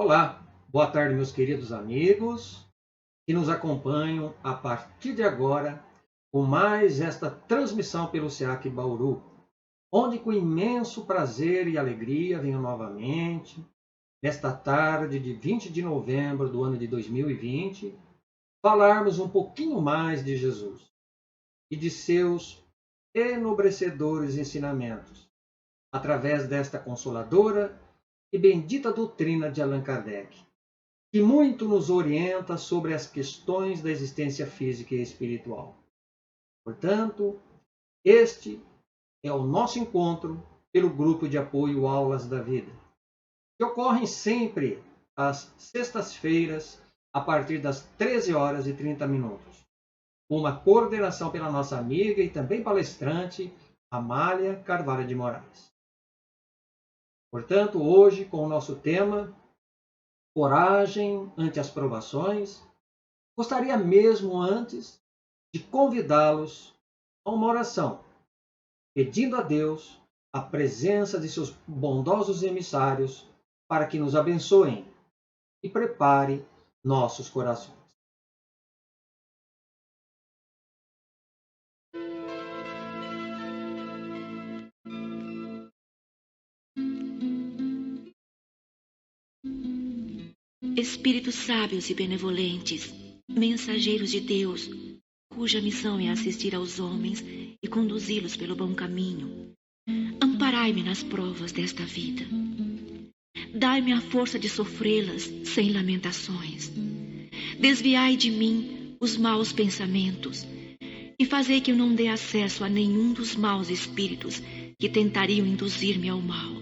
Olá, boa tarde, meus queridos amigos que nos acompanham a partir de agora com mais esta transmissão pelo SEAC Bauru, onde com imenso prazer e alegria venho novamente, nesta tarde de 20 de novembro do ano de 2020, falarmos um pouquinho mais de Jesus e de seus enobrecedores ensinamentos, através desta consoladora e bendita doutrina de Allan Kardec, que muito nos orienta sobre as questões da existência física e espiritual. Portanto, este é o nosso encontro pelo grupo de apoio Aulas da Vida, que ocorrem sempre às sextas-feiras, a partir das 13 horas e 30 minutos, com uma coordenação pela nossa amiga e também palestrante, Amália Carvalho de Moraes. Portanto, hoje, com o nosso tema Coragem ante as provações, gostaria mesmo antes de convidá-los a uma oração, pedindo a Deus a presença de seus bondosos emissários para que nos abençoem e prepare nossos corações. Espíritos sábios e benevolentes, mensageiros de Deus, cuja missão é assistir aos homens e conduzi-los pelo bom caminho, amparai-me nas provas desta vida. Dai-me a força de sofrê-las sem lamentações. Desviai de mim os maus pensamentos e fazei que eu não dê acesso a nenhum dos maus espíritos que tentariam induzir-me ao mal.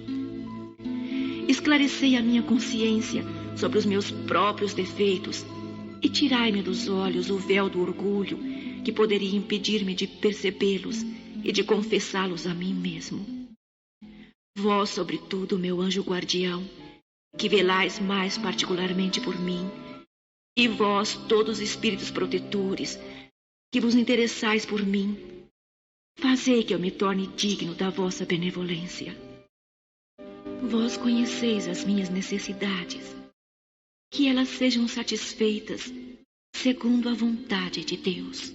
Esclarecei a minha consciência sobre os meus próprios defeitos e tirai-me dos olhos o véu do orgulho que poderia impedir-me de percebê-los e de confessá-los a mim mesmo. Vós, sobretudo, meu anjo guardião, que velais mais particularmente por mim, e vós, todos espíritos protetores, que vos interessais por mim, fazei que eu me torne digno da vossa benevolência. Vós conheceis as minhas necessidades, que elas sejam satisfeitas segundo a vontade de Deus.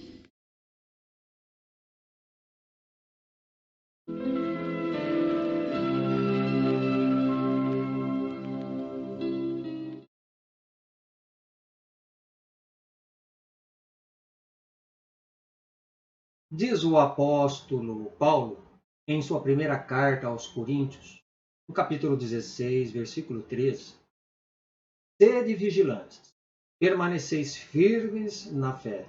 Diz o apóstolo Paulo, em sua primeira carta aos Coríntios, no capítulo 16, versículo 13, sede vigilantes, permaneceis firmes na fé,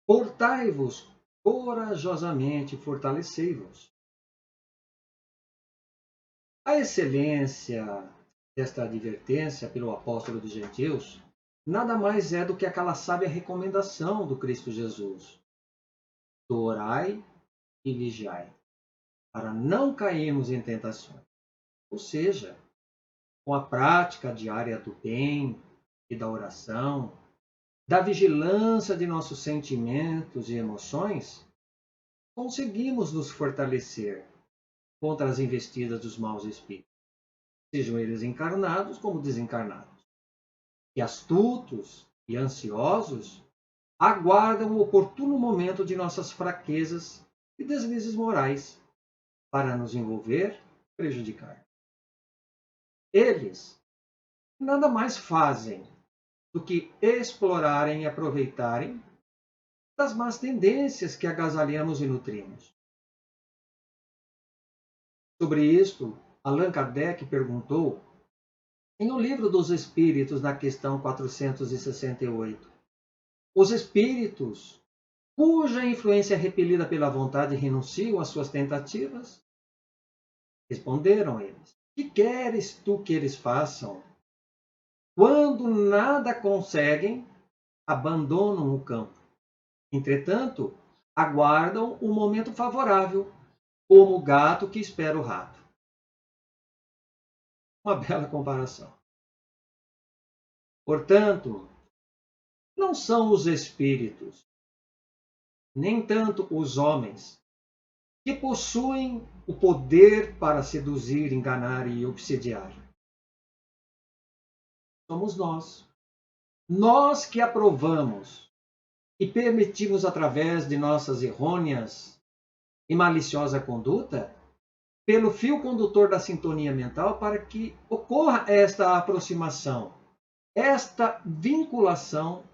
portai-vos corajosamente, fortalecei-vos. A excelência desta advertência pelo apóstolo dos gentios nada mais é do que aquela sábia recomendação do Cristo Jesus: orai e vigiai, para não cairmos em tentações. Ou seja, com a prática diária do bem e da oração, da vigilância de nossos sentimentos e emoções, conseguimos nos fortalecer contra as investidas dos maus espíritos, sejam eles encarnados como desencarnados. E astutos e ansiosos aguardam o oportuno momento de nossas fraquezas e deslizes morais para nos envolver e prejudicar. Eles nada mais fazem do que explorarem e aproveitarem das más tendências que agasalhamos e nutrimos. Sobre isto, Allan Kardec perguntou em O Livro dos Espíritos, na questão 468, os espíritos cuja influência é repelida pela vontade renunciam às suas tentativas? Responderam eles: que queres tu que eles façam? Quando nada conseguem, abandonam o campo. Entretanto, aguardam um momento favorável, como o gato que espera o rato. Uma bela comparação. Portanto, não são os espíritos, nem tanto os homens, que possuem o poder para seduzir, enganar e obsidiar. somos nós. Nós que aprovamos e permitimos, através de nossas errôneas e maliciosa conduta, pelo fio condutor da sintonia mental, para que ocorra esta aproximação, esta vinculação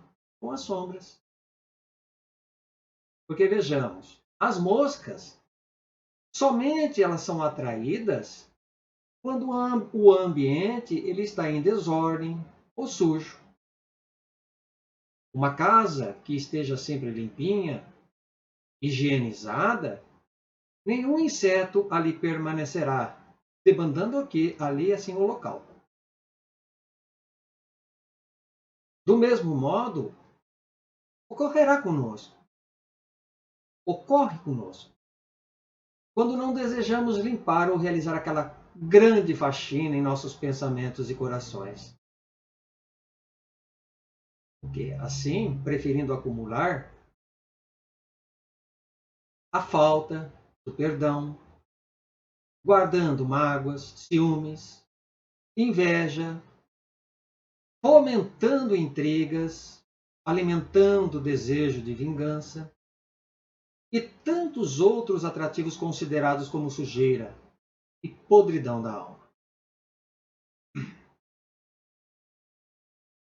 com as sombras. Porque vejamos, as moscas, somente elas são atraídas quando o ambiente ele está em desordem ou sujo. Uma casa que esteja sempre limpinha, higienizada, nenhum inseto ali permanecerá, demandando aqui ali assim o local. Do mesmo modo, ocorre conosco, quando não desejamos limpar ou realizar aquela grande faxina em nossos pensamentos e corações. Porque assim, preferindo acumular a falta do perdão, guardando mágoas, ciúmes, inveja, fomentando intrigas, alimentando o desejo de vingança e tantos outros atrativos considerados como sujeira e podridão da alma.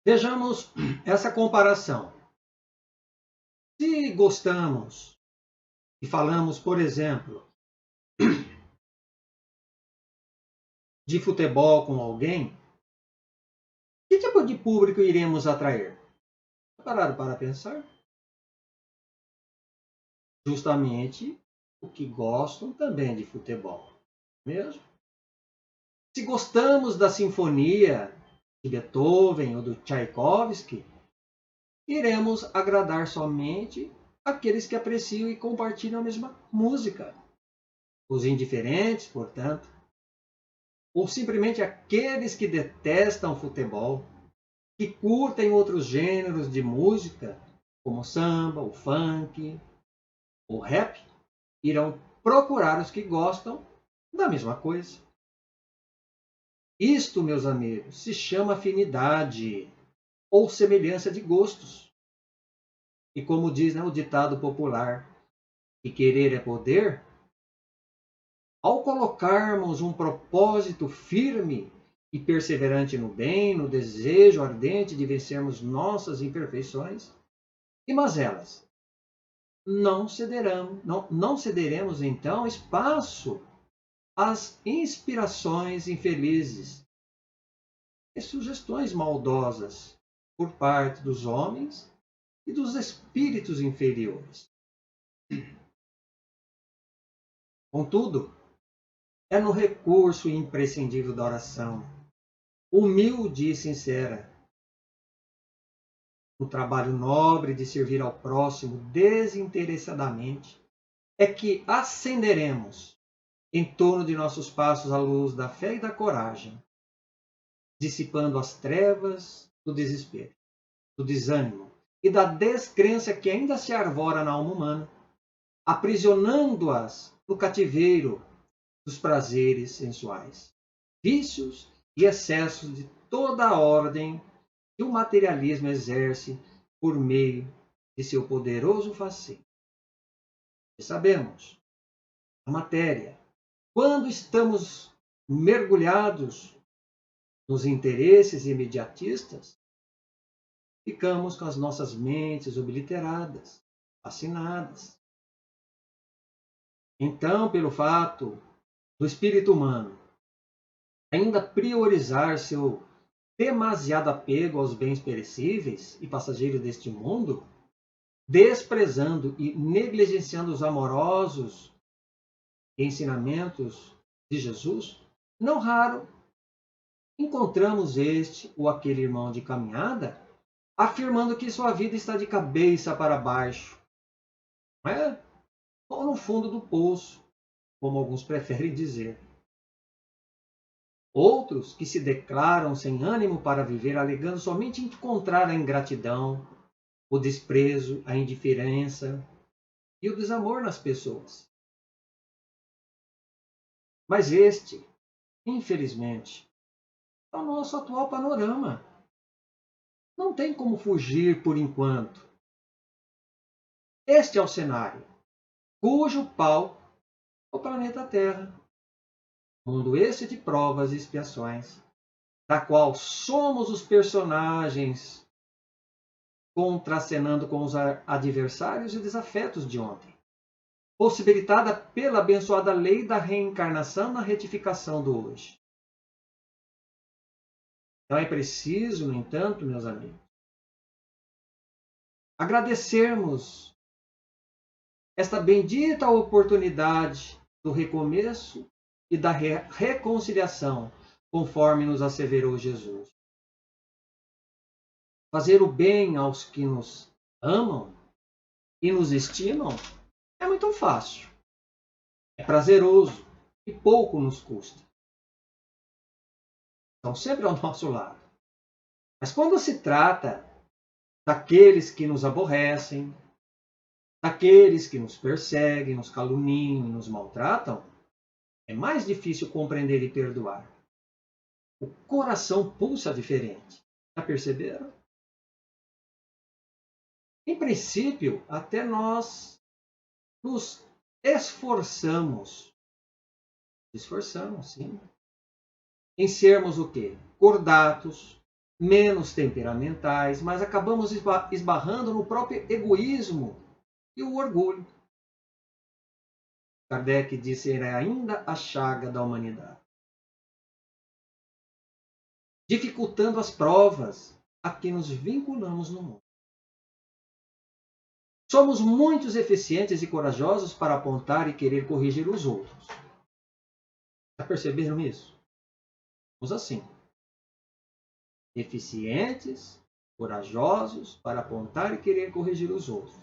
Vejamos essa comparação. Se gostamos e falamos, por exemplo, de futebol com alguém, que tipo de público iremos atrair? Pararam para pensar? Justamente o que gostam também de futebol, mesmo? Se gostamos da sinfonia de Beethoven ou do Tchaikovsky, iremos agradar somente aqueles que apreciam e compartilham a mesma música. Os indiferentes, portanto, ou simplesmente aqueles que detestam futebol, que curtem outros gêneros de música, como samba, o funk, o rap, irão procurar os que gostam da mesma coisa. Isto, meus amigos, se chama afinidade ou semelhança de gostos. E como diz o ditado popular, que querer é poder, ao colocarmos um propósito firme e perseverante no bem, no desejo ardente de vencermos nossas imperfeições e mazelas, não cederemos então espaço às inspirações infelizes e sugestões maldosas por parte dos homens e dos espíritos inferiores. Contudo, é no recurso imprescindível da oração, humilde e sincera, no trabalho nobre de servir ao próximo desinteressadamente, é que acenderemos em torno de nossos passos a luz da fé e da coragem, dissipando as trevas do desespero, do desânimo e da descrença que ainda se arvora na alma humana, aprisionando-as no cativeiro dos prazeres sensuais, vícios e excessos de toda a ordem que o materialismo exerce por meio de seu poderoso fascínio. E sabemos, a matéria, quando estamos mergulhados nos interesses imediatistas, ficamos com as nossas mentes obliteradas, fascinadas. Então, pelo fato do espírito humano ainda priorizar seu demasiado apego aos bens perecíveis e passageiros deste mundo, desprezando e negligenciando os amorosos ensinamentos de Jesus, não raro encontramos este ou aquele irmão de caminhada afirmando que sua vida está de cabeça para baixo, ou no fundo do poço, como alguns preferem dizer. Outros que se declaram sem ânimo para viver, alegando somente encontrar a ingratidão, o desprezo, a indiferença e o desamor nas pessoas. Mas este, infelizmente, é o nosso atual panorama. Não tem como fugir por enquanto. Este é o cenário, cujo palco é o planeta Terra. Mundo esse de provas e expiações, da qual somos os personagens contracenando com os adversários e desafetos de ontem, possibilitada pela abençoada lei da reencarnação na retificação do hoje. Então é preciso, no entanto, meus amigos, agradecermos esta bendita oportunidade do recomeço e da reconciliação, conforme nos asseverou Jesus. Fazer o bem aos que nos amam e nos estimam é muito fácil, é prazeroso e pouco nos custa. Estão sempre ao nosso lado. Mas quando se trata daqueles que nos aborrecem, daqueles que nos perseguem, nos caluniam e nos maltratam, é mais difícil compreender e perdoar. O coração pulsa diferente. Já perceberam? Em princípio, até nós nos esforçamos, sim, em sermos o quê? Cordatos, menos temperamentais, mas acabamos esbarrando no próprio egoísmo e o orgulho. Kardec disse era ainda a chaga da humanidade, dificultando as provas a que nos vinculamos no mundo. Somos muito eficientes e corajosos para apontar e querer corrigir os outros. Já perceberam isso? Somos assim. Eficientes, corajosos para apontar e querer corrigir os outros.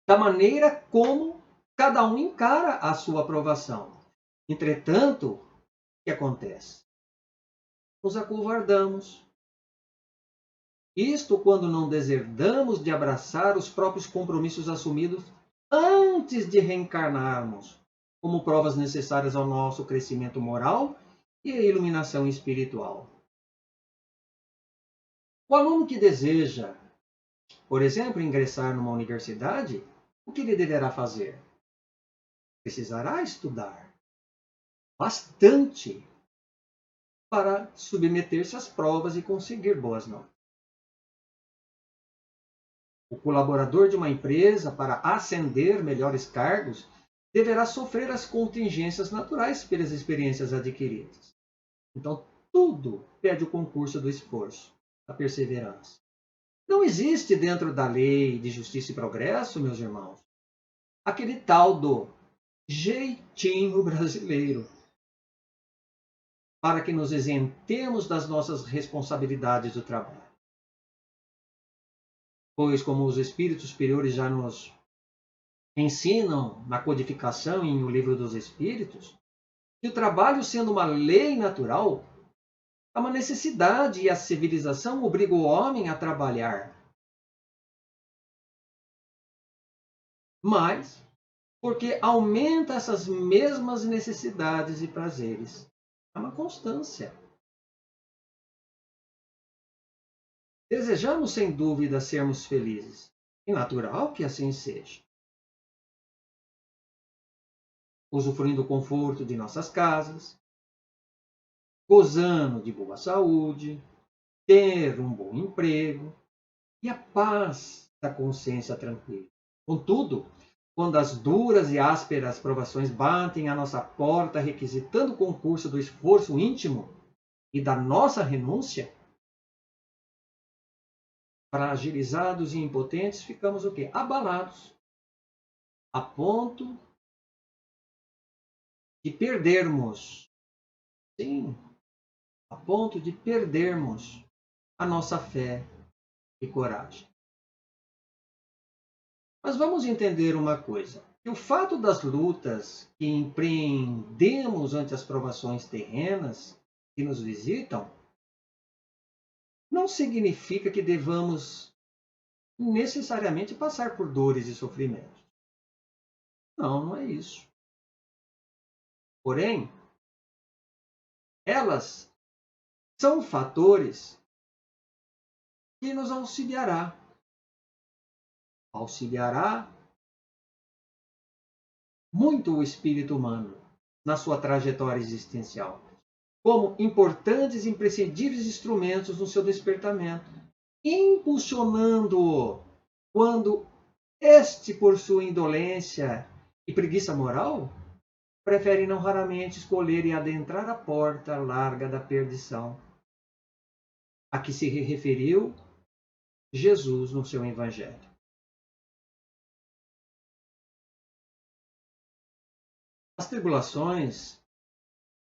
Da maneira como cada um encara a sua aprovação. Entretanto, o que acontece? Nos acovardamos. Isto quando não deserdamos de abraçar os próprios compromissos assumidos antes de reencarnarmos, como provas necessárias ao nosso crescimento moral e à iluminação espiritual. O aluno que deseja, por exemplo, ingressar numa universidade, o que ele deverá fazer? Precisará estudar bastante para submeter-se às provas e conseguir boas notas. O colaborador de uma empresa, para ascender melhores cargos, deverá sofrer as contingências naturais pelas experiências adquiridas. Então, tudo pede o concurso do esforço, da perseverança. Não existe dentro da lei de justiça e progresso, meus irmãos, aquele tal do jeitinho brasileiro para que nos isentemos das nossas responsabilidades do trabalho. Pois, como os espíritos superiores já nos ensinam na codificação em O Livro dos Espíritos, que o trabalho, sendo uma lei natural, é uma necessidade e a civilização obriga o homem a trabalhar. Mas, porque aumenta essas mesmas necessidades e prazeres. É uma constância. Desejamos, sem dúvida, sermos felizes. É natural que assim seja. Usufruindo do conforto de nossas casas, gozando de boa saúde, ter um bom emprego e a paz da consciência tranquila. Contudo, quando as duras e ásperas provações batem à nossa porta, requisitando o concurso do esforço íntimo e da nossa renúncia, fragilizados e impotentes, ficamos o quê? Abalados, a ponto de perdermos, sim, a ponto de perdermos a nossa fé e coragem. Mas vamos entender uma coisa, que o fato das lutas que empreendemos ante as provações terrenas que nos visitam, não significa que devamos necessariamente passar por dores e sofrimentos. Não, não é isso. Porém, elas são fatores que nos auxiliará. Auxiliará muito o espírito humano na sua trajetória existencial, como importantes e imprescindíveis instrumentos no seu despertamento, impulsionando-o quando este, por sua indolência e preguiça moral, prefere não raramente escolher e adentrar a porta larga da perdição, a que se referiu Jesus no seu Evangelho. As tribulações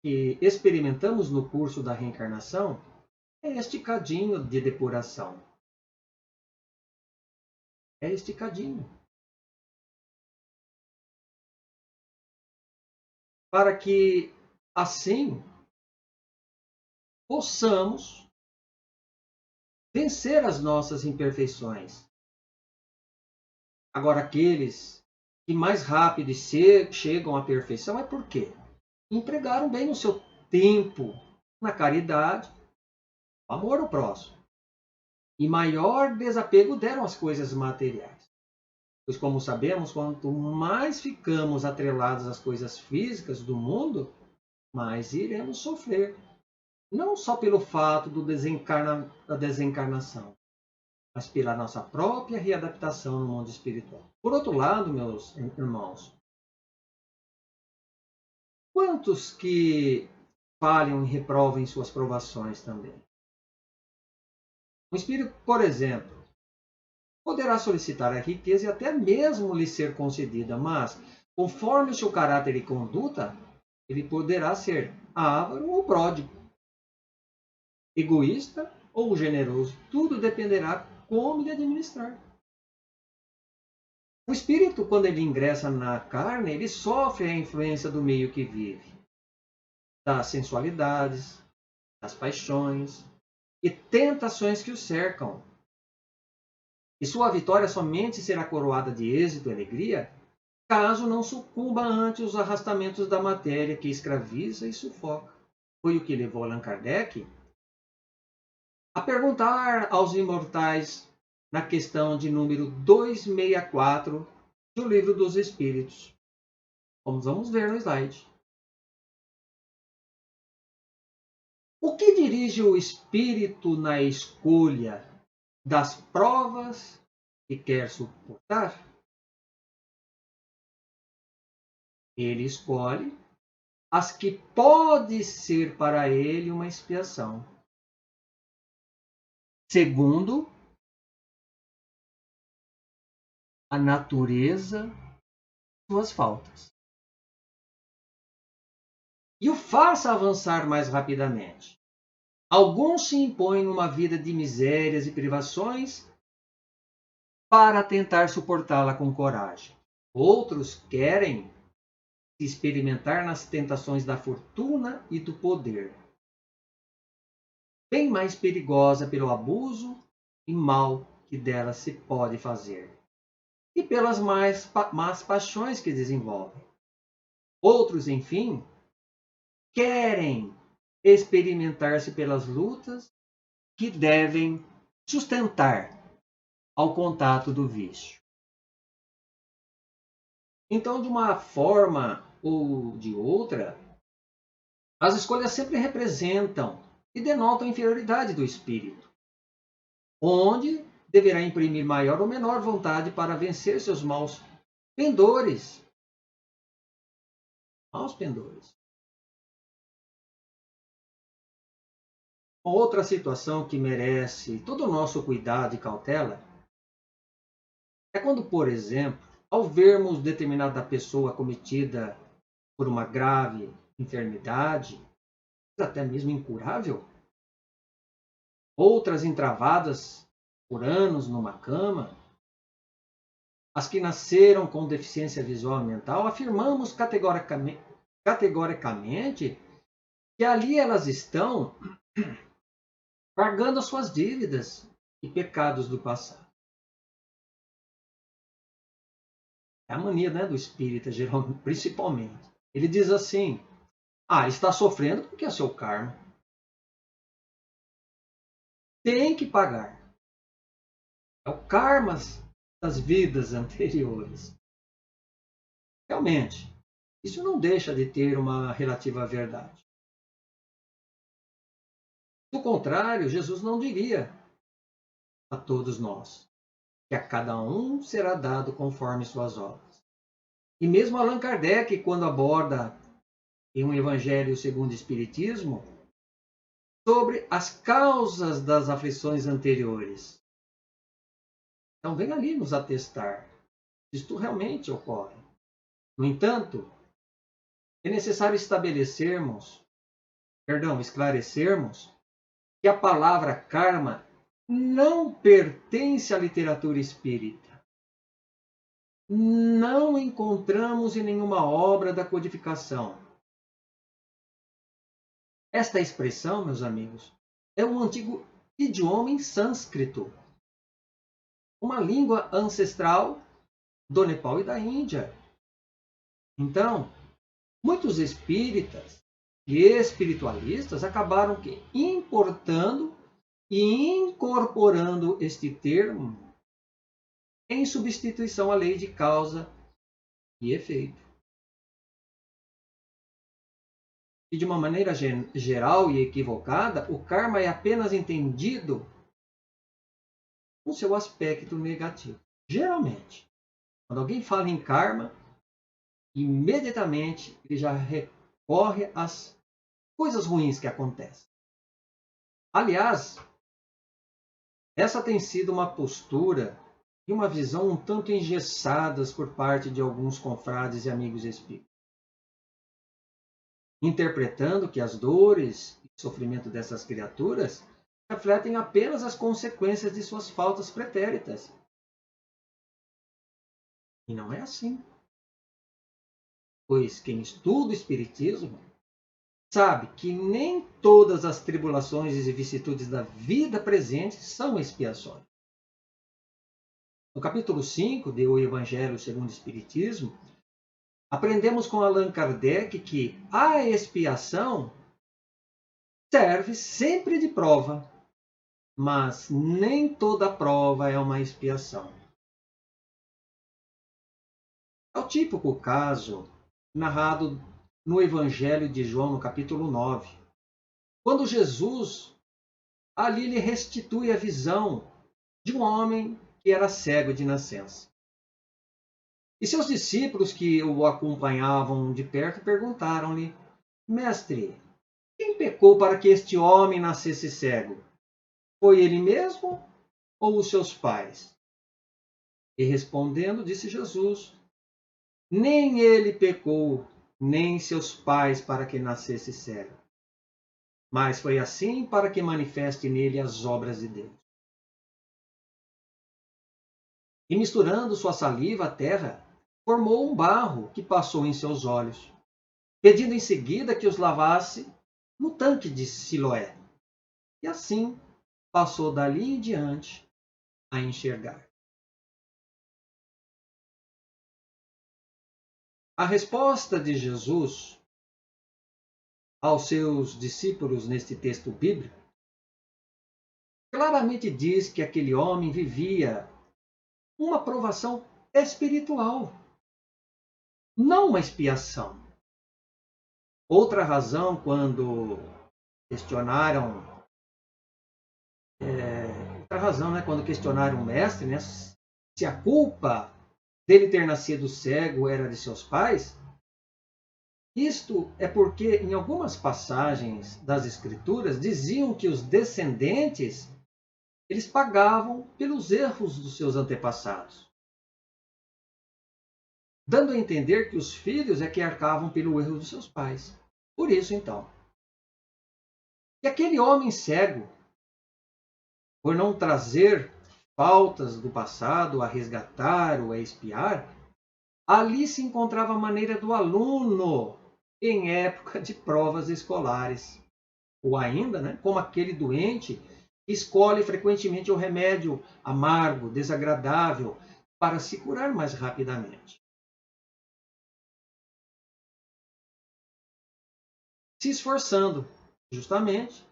que experimentamos no curso da reencarnação é este cadinho de depuração. É este cadinho. Para que, assim, possamos vencer as nossas imperfeições. Agora, aqueles que mais rápido chegam à perfeição é por quê? Empregaram bem o seu tempo na caridade, amor ao próximo, e maior desapego deram às coisas materiais. Pois, como sabemos, quanto mais ficamos atrelados às coisas físicas do mundo, mais iremos sofrer. Não só pelo fato da desencarnação, mas pela nossa própria readaptação no mundo espiritual. Por outro lado, meus irmãos, quantos que falham e reprovam suas provações também? Um espírito, por exemplo, poderá solicitar a riqueza e até mesmo lhe ser concedida, mas, conforme o seu caráter e conduta, ele poderá ser avaro ou pródigo, egoísta ou generoso. Tudo dependerá como ele administrar. O espírito, quando ele ingressa na carne, ele sofre a influência do meio que vive, das sensualidades, das paixões e tentações que o cercam. E sua vitória somente será coroada de êxito e alegria caso não sucumba ante os arrastamentos da matéria que escraviza e sufoca. Foi o que levou Allan Kardec a perguntar aos imortais na questão de número 264 do Livro dos Espíritos. Como vamos ver no slide. O que dirige o espírito na escolha das provas que quer suportar? Ele escolhe as que pode ser para ele uma expiação, segundo a natureza de suas faltas, e o faça avançar mais rapidamente. Alguns se impõem numa vida de misérias e privações para tentar suportá-la com coragem. Outros querem se experimentar nas tentações da fortuna e do poder, bem mais perigosa pelo abuso e mal que dela se pode fazer, e pelas más paixões que desenvolvem. Outros, enfim, querem experimentar-se pelas lutas que devem sustentar ao contato do vício. Então, de uma forma ou de outra, as escolhas sempre representam e denotam a inferioridade do espírito, onde deverá imprimir maior ou menor vontade para vencer seus maus pendores. Maus pendores. Outra situação que merece todo o nosso cuidado e cautela é quando, por exemplo, ao vermos determinada pessoa acometida por uma grave enfermidade, até mesmo incurável, outras entravadas por anos numa cama, as que nasceram com deficiência visual e mental, afirmamos categoricamente que ali elas estão pagando as suas dívidas e pecados do passado. É a mania, do espírita, geralmente, principalmente. Ele diz assim: está sofrendo porque é seu karma. Tem que pagar. É o karma das vidas anteriores. Realmente, isso não deixa de ter uma relativa verdade. Do contrário, Jesus não diria a todos nós que a cada um será dado conforme suas obras. E mesmo Allan Kardec, quando aborda em um Evangelho segundo o Espiritismo, sobre as causas das aflições anteriores. Então, vem ali nos atestar se isto realmente ocorre. No entanto, é necessário esclarecermos que a palavra karma não pertence à literatura espírita. Não encontramos em nenhuma obra da codificação. Esta expressão, meus amigos, é um antigo idioma em sânscrito, uma língua ancestral do Nepal e da Índia. Então, muitos espíritas e espiritualistas acabaram importando e incorporando este termo em substituição à lei de causa e efeito. E de uma maneira geral e equivocada, o karma é apenas entendido no seu aspecto negativo. Geralmente, quando alguém fala em karma, imediatamente ele já recorre às coisas ruins que acontecem. Aliás, essa tem sido uma postura e uma visão um tanto engessadas por parte de alguns confrades e amigos espíritas, interpretando que as dores e sofrimento dessas criaturas refletem apenas as consequências de suas faltas pretéritas. E não é assim. Pois quem estuda o Espiritismo sabe que nem todas as tribulações e vicissitudes da vida presente são expiações. No capítulo 5 do Evangelho segundo o Espiritismo, aprendemos com Allan Kardec que a expiação serve sempre de prova, mas nem toda prova é uma expiação. É o típico caso narrado no Evangelho de João, no capítulo 9, quando Jesus ali lhe restitui a visão de um homem que era cego de nascença. E seus discípulos que o acompanhavam de perto perguntaram-lhe: Mestre, quem pecou para que este homem nascesse cego? Foi ele mesmo ou os seus pais? E respondendo, disse Jesus: Nem ele pecou, nem seus pais para que nascesse cego. Mas foi assim para que manifeste nele as obras de Deus. E misturando sua saliva à terra, formou um barro que passou em seus olhos, pedindo em seguida que os lavasse no tanque de Siloé. E assim passou dali em diante a enxergar. A resposta de Jesus aos seus discípulos neste texto bíblico claramente diz que aquele homem vivia uma provação espiritual, não uma expiação. Outra razão, quando questionaram quando questionaram o mestre, se a culpa dele ter nascido cego era de seus pais, isto é porque em algumas passagens das Escrituras diziam que os descendentes eles pagavam pelos erros dos seus antepassados, dando a entender que os filhos é que arcavam pelo erro dos seus pais. Por isso, então, que aquele homem cego, por não trazer faltas do passado a resgatar ou a expiar, ali se encontrava a maneira do aluno em época de provas escolares. Ou ainda, como aquele doente que escolhe frequentemente o remédio amargo, desagradável, para se curar mais rapidamente. Se esforçando, justamente,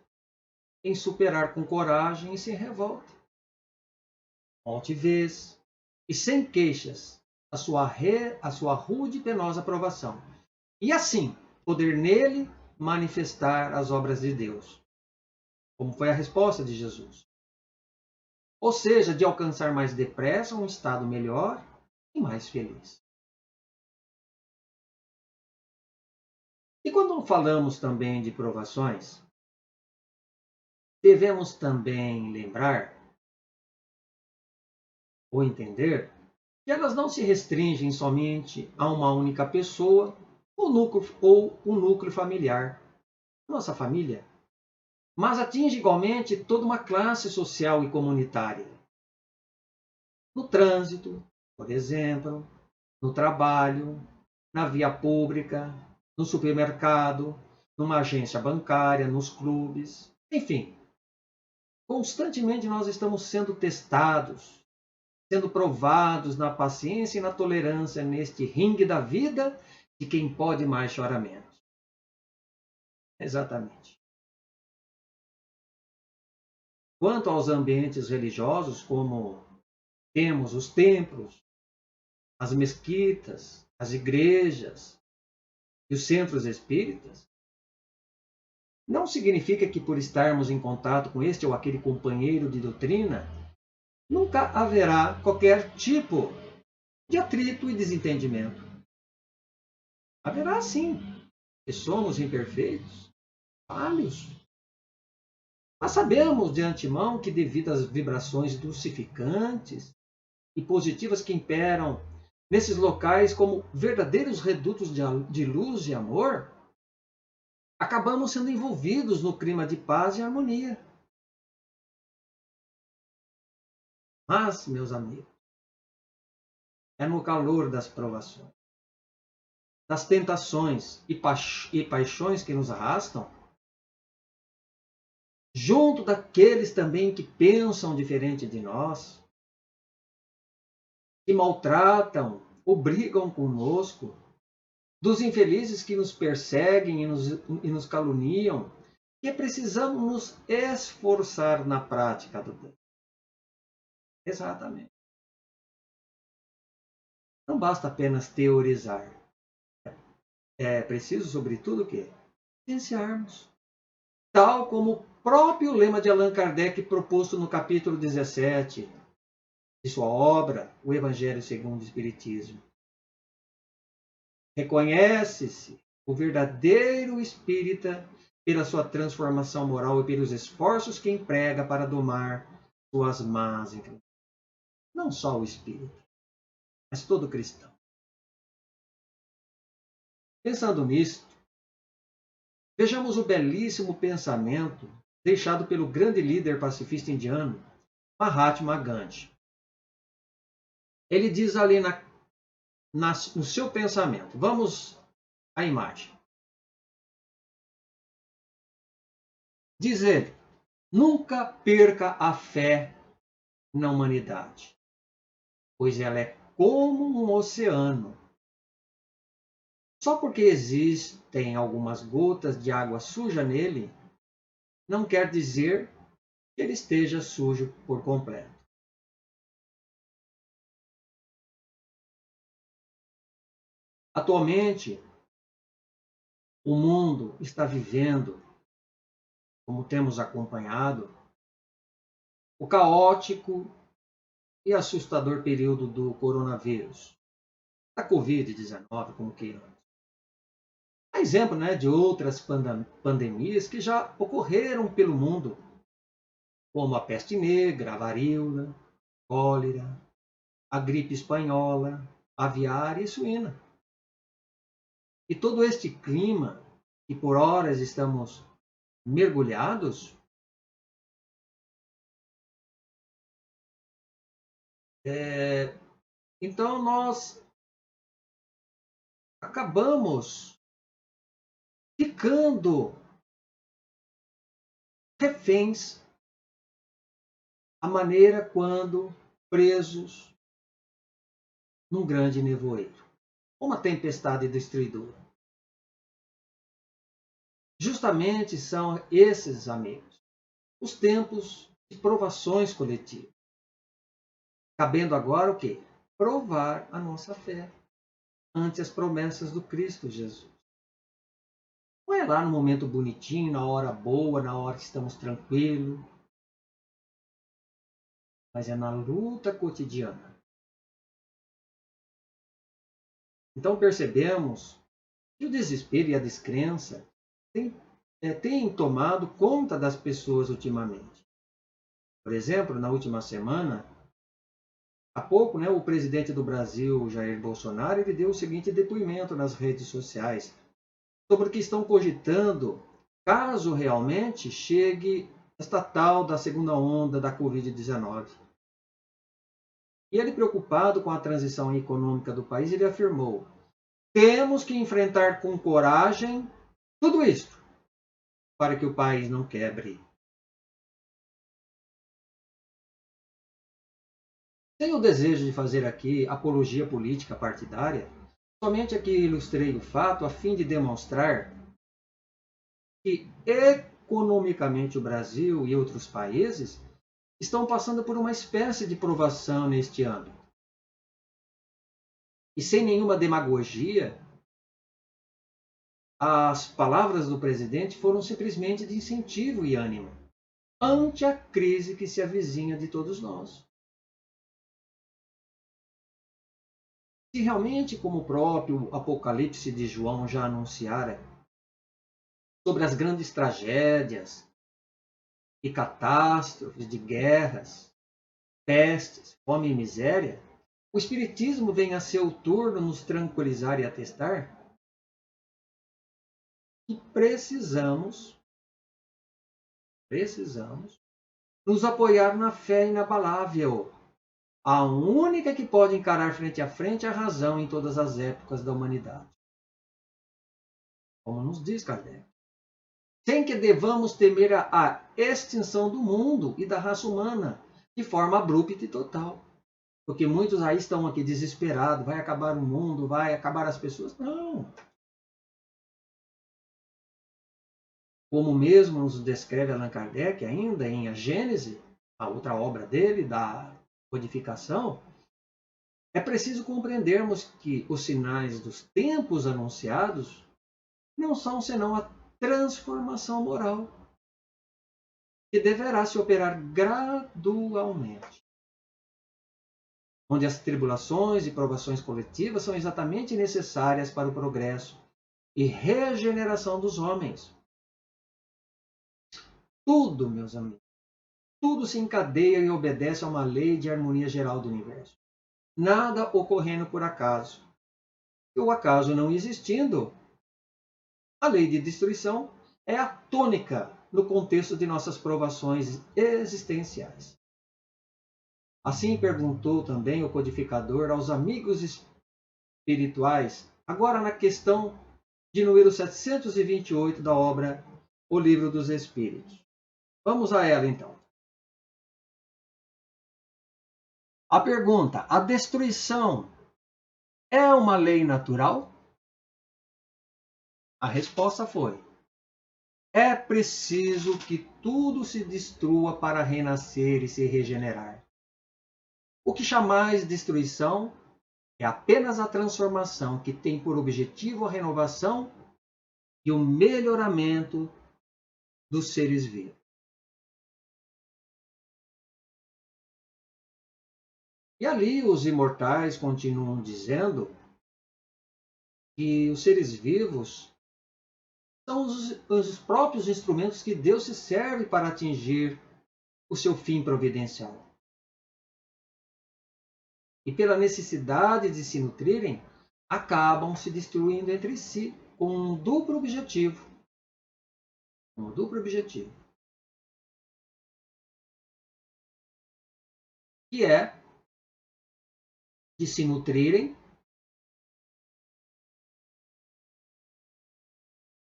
em superar com coragem e sem revolta. com altivez e sem queixas a sua rude e penosa provação, e assim poder nele manifestar as obras de Deus, como foi a resposta de Jesus. Ou seja, de alcançar mais depressa um estado melhor e mais feliz. E quando falamos também de provações, devemos também lembrar ou entender que elas não se restringem somente a uma única pessoa ou um núcleo familiar, nossa família, mas atinge igualmente toda uma classe social e comunitária. No trânsito, por exemplo, no trabalho, na via pública, no supermercado, numa agência bancária, nos clubes, enfim. Constantemente nós estamos sendo testados, sendo provados na paciência e na tolerância neste ringue da vida de quem pode mais chora menos. Exatamente. Quanto aos ambientes religiosos, como temos os templos, as mesquitas, as igrejas e os centros espíritas, não significa que por estarmos em contato com este ou aquele companheiro de doutrina, nunca haverá qualquer tipo de atrito e desentendimento. Haverá sim, que somos imperfeitos, falhos. Mas sabemos de antemão que devido às vibrações dulcificantes e positivas que imperam nesses locais como verdadeiros redutos de luz e amor, acabamos sendo envolvidos no clima de paz e harmonia. Mas, meus amigos, é no calor das provações, das tentações e paixões que nos arrastam, junto daqueles também que pensam diferente de nós, que maltratam ou brigam conosco, dos infelizes que nos perseguem e nos caluniam, que precisamos nos esforçar na prática do bem. Exatamente. Não basta apenas teorizar. É preciso, sobretudo, o quê? Vivenciarmos. Tal como o próprio lema de Allan Kardec proposto no capítulo 17 de sua obra, O Evangelho segundo o Espiritismo. Reconhece-se o verdadeiro espírita pela sua transformação moral e pelos esforços que emprega para domar suas más inclinações. Não só o espírita, mas todo cristão. Pensando nisto, vejamos o belíssimo pensamento deixado pelo grande líder pacifista indiano, Mahatma Gandhi. Ele diz ali no seu pensamento, vamos à imagem. Diz ele, nunca perca a fé na humanidade, pois ela é como um oceano. Só porque existem algumas gotas de água suja nele, não quer dizer que ele esteja sujo por completo. Atualmente, o mundo está vivendo, como temos acompanhado, o caótico e assustador período do coronavírus, da Covid-19, como queiram. Há exemplo de outras pandemias que já ocorreram pelo mundo, como a peste negra, a varíola, cólera, a gripe espanhola, aviária e suína. E todo este clima, que por horas estamos mergulhados, então nós acabamos ficando reféns à maneira quando presos num grande nevoeiro, uma tempestade destruidora. Justamente são esses, amigos, os tempos de provações coletivas. cabendo agora o quê? Provar a nossa fé ante as promessas do Cristo Jesus. Não é lá no momento bonitinho, na hora boa, na hora que estamos tranquilos, mas é na luta cotidiana. Então percebemos que o desespero e a descrença têm tomado conta das pessoas ultimamente. Por exemplo, na última semana, há pouco, o presidente do Brasil, Jair Bolsonaro, ele deu o seguinte depoimento nas redes sociais sobre o que estão cogitando caso realmente chegue esta tal da segunda onda da Covid-19. E ele, preocupado com a transição econômica do país, ele afirmou: temos que enfrentar com coragem tudo isso para que o país não quebre. Sem o desejo de fazer aqui apologia política partidária, somente aqui ilustrei o fato a fim de demonstrar que economicamente o Brasil e outros países estão passando por uma espécie de provação neste âmbito. E sem nenhuma demagogia, as palavras do presidente foram simplesmente de incentivo e ânimo ante a crise que se avizinha de todos nós. Se realmente, como o próprio Apocalipse de João já anunciara, sobre as grandes tragédias e catástrofes de guerras, pestes, fome e miséria, o Espiritismo vem a seu turno nos tranquilizar e atestar que precisamos nos apoiar na fé inabalável, a única que pode encarar frente a frente a razão em todas as épocas da humanidade. Como nos diz Kardec. Sem que devamos temer a extinção do mundo e da raça humana, de forma abrupta e total. Porque muitos aí estão aqui desesperados, vai acabar o mundo, vai acabar as pessoas. Não. Como mesmo nos descreve Allan Kardec ainda em A Gênese, a outra obra dele, da codificação, é preciso compreendermos que os sinais dos tempos anunciados não são senão a transformação moral, que deverá se operar gradualmente, onde as tribulações e provações coletivas são exatamente necessárias para o progresso e regeneração dos homens. Tudo, meus amigos, tudo se encadeia e obedece a uma lei de harmonia geral do universo. Nada ocorrendo por acaso. E o acaso não existindo, a lei de destruição é a tônica no contexto de nossas provações existenciais. Assim perguntou também o codificador aos amigos espirituais, agora na questão de número 728 da obra O Livro dos Espíritos. Vamos a ela então. A pergunta: a destruição é uma lei natural? A resposta foi: é preciso que tudo se destrua para renascer e se regenerar. O que chamais destruição é apenas a transformação que tem por objetivo a renovação e o melhoramento dos seres vivos. E ali os imortais continuam dizendo que os seres vivos são os próprios instrumentos que Deus se serve para atingir o seu fim providencial. E pela necessidade de se nutrirem, acabam se destruindo entre si com um duplo objetivo. Que é de se nutrirem,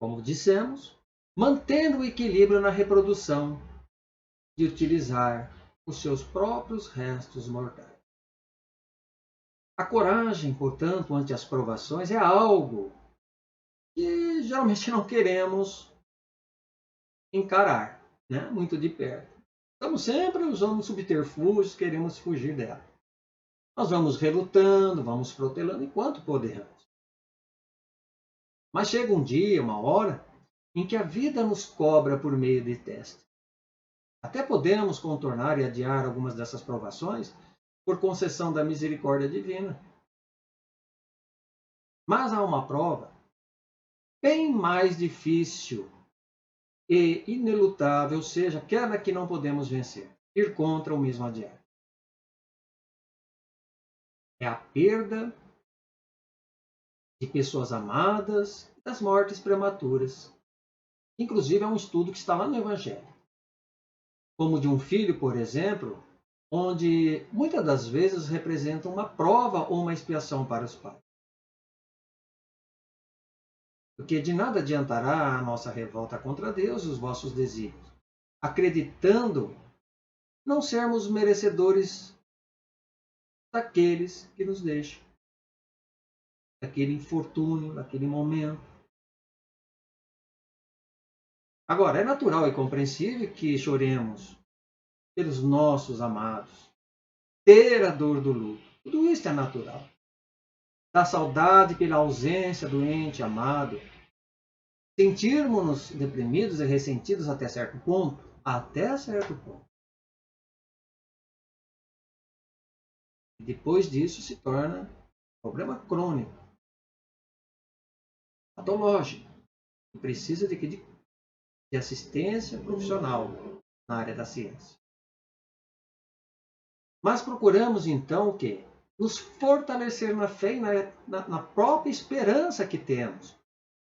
como dissemos, mantendo o equilíbrio na reprodução, de utilizar os seus próprios restos mortais. A coragem, portanto, ante as provações é algo que geralmente não queremos encarar, muito de perto. Estamos sempre usando subterfúgios, queremos fugir dela. Nós vamos relutando, vamos protelando enquanto podemos. Mas chega um dia, uma hora, em que a vida nos cobra por meio de teste. Até podemos contornar e adiar algumas dessas provações por concessão da misericórdia divina. Mas há uma prova bem mais difícil e inelutável, ou seja, aquela que não podemos vencer, ir contra ou mesmo adiar. É a perda de pessoas amadas e das mortes prematuras. Inclusive, é um estudo que está lá no Evangelho. Como de um filho, por exemplo, onde muitas das vezes representa uma prova ou uma expiação para os pais. Porque de nada adiantará a nossa revolta contra Deus e os vossos desígnios, acreditando não sermos merecedores daqueles que nos deixam, daquele infortúnio, daquele momento. Agora, é natural e compreensível que choremos pelos nossos amados, ter a dor do luto. Tudo isso é natural. Da saudade pela ausência do ente amado, sentirmos-nos deprimidos e ressentidos até certo ponto. Até certo ponto. E depois disso se torna um problema crônico, patológico, que precisa de assistência profissional na área da ciência. Mas procuramos então o quê? Nos fortalecer na fé e na própria esperança que temos,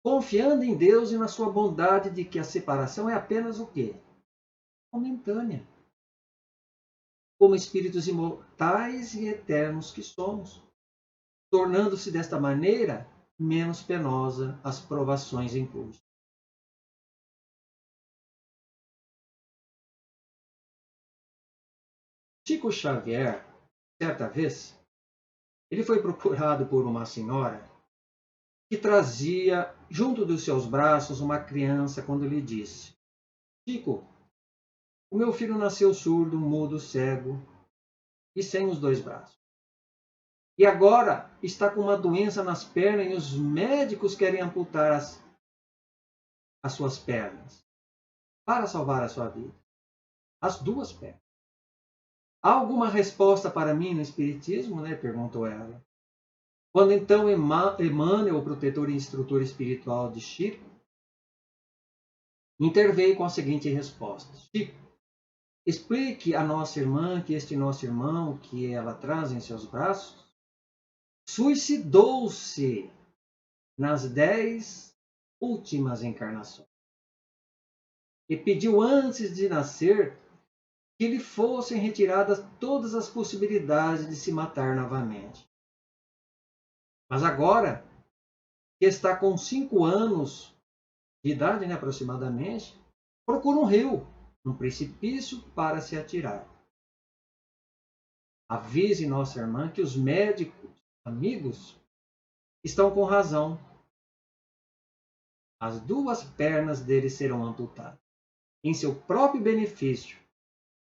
confiando em Deus e na sua bondade de que a separação é apenas o quê? Momentânea. Como espíritos imortais e eternos que somos, tornando-se desta maneira menos penosa as provações em curso. Chico Xavier, certa vez, ele foi procurado por uma senhora que trazia junto dos seus braços uma criança quando lhe disse: Chico, o meu filho nasceu surdo, mudo, cego e sem os dois braços. E agora está com uma doença nas pernas e os médicos querem amputar as suas pernas para salvar a sua vida. As duas pernas. Há alguma resposta para mim no Espiritismo? Perguntou ela. Quando então Emmanuel, o protetor e instrutor espiritual de Chico, interveio com a seguinte resposta: Chico, explique à nossa irmã que este nosso irmão, que ela traz em seus braços, suicidou-se nas 10 últimas encarnações e pediu antes de nascer que lhe fossem retiradas todas as possibilidades de se matar novamente. Mas agora, que está com 5 anos de idade, aproximadamente, procura um rio, um precipício para se atirar. Avise nossa irmã que os médicos, amigos, estão com razão. As 2 pernas dele serão amputadas, em seu próprio benefício,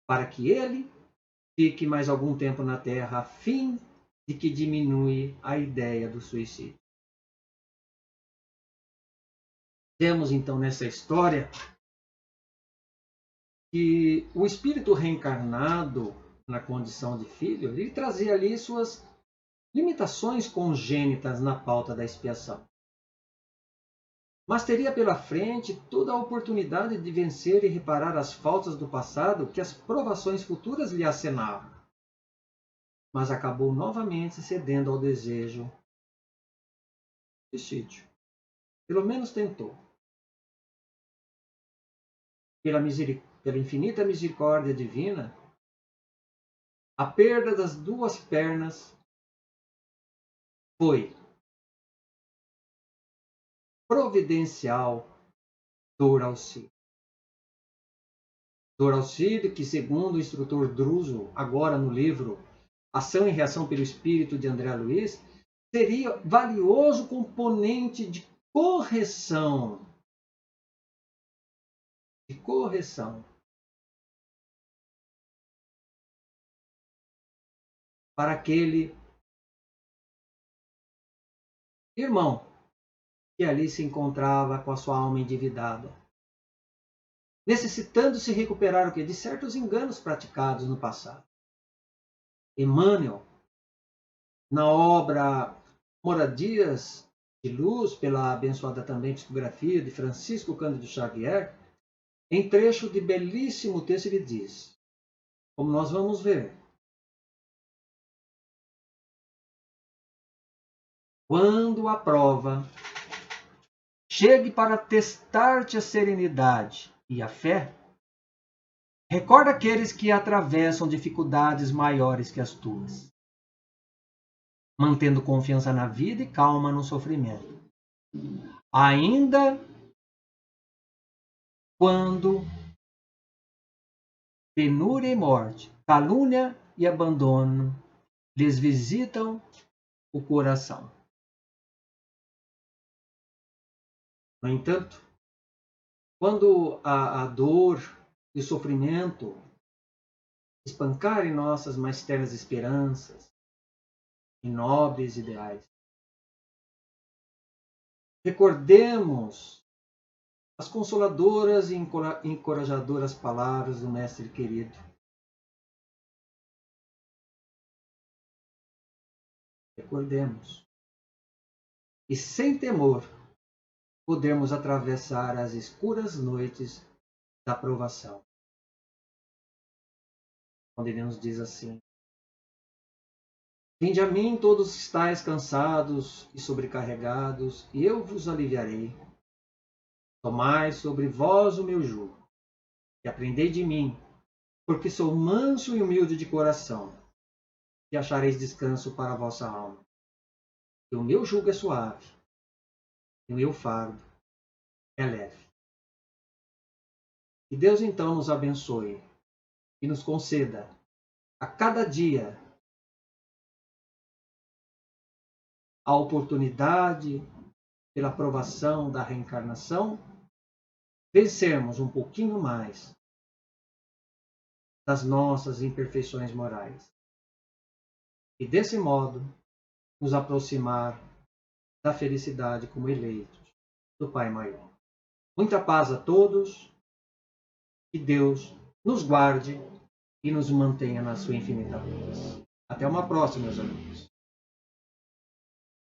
para que ele fique mais algum tempo na Terra, a fim de que diminui a ideia do suicídio. Temos então nessa história que o espírito reencarnado na condição de filho, ele trazia ali suas limitações congênitas na pauta da expiação. Mas teria pela frente toda a oportunidade de vencer e reparar as faltas do passado que as provações futuras lhe acenavam. Mas acabou novamente cedendo ao desejo de suicídio. Pelo menos tentou. Pela infinita misericórdia divina, a perda das 2 pernas foi providencial dor auxílio. Dor auxílio que, segundo o instrutor Druso, agora no livro Ação e Reação pelo Espírito de André Luiz, seria valioso componente de correção. para aquele irmão que ali se encontrava com a sua alma endividada, necessitando se recuperar o quê? De certos enganos praticados no passado. Emmanuel, na obra Moradias de Luz, pela abençoada também psicografia de Francisco Cândido Xavier, em trecho de belíssimo texto ele diz, como nós vamos ver, quando a prova chegue para testar-te a serenidade e a fé, recorda aqueles que atravessam dificuldades maiores que as tuas, mantendo confiança na vida e calma no sofrimento. Ainda quando penúria e morte, calúnia e abandono lhes visitam o coração. No entanto, quando a dor e o sofrimento espancarem nossas mais ternas esperanças e nobres ideais, recordemos as consoladoras e encorajadoras palavras do Mestre querido. Recordemos. E sem temor, podemos atravessar as escuras noites da provação. Quando ele nos diz assim: vinde a mim todos que estáis cansados e sobrecarregados, e eu vos aliviarei. Tomai sobre vós o meu jugo, e aprendei de mim, porque sou manso e humilde de coração, e achareis descanso para a vossa alma. E o meu jugo é suave, e o meu fardo é leve. Que Deus então nos abençoe e nos conceda a cada dia a oportunidade, pela aprovação da reencarnação, vencermos um pouquinho mais das nossas imperfeições morais. E desse modo, nos aproximar da felicidade como eleitos do Pai Maior. Muita paz a todos, que Deus nos guarde e nos mantenha na sua infinita paz. Até uma próxima, meus amigos.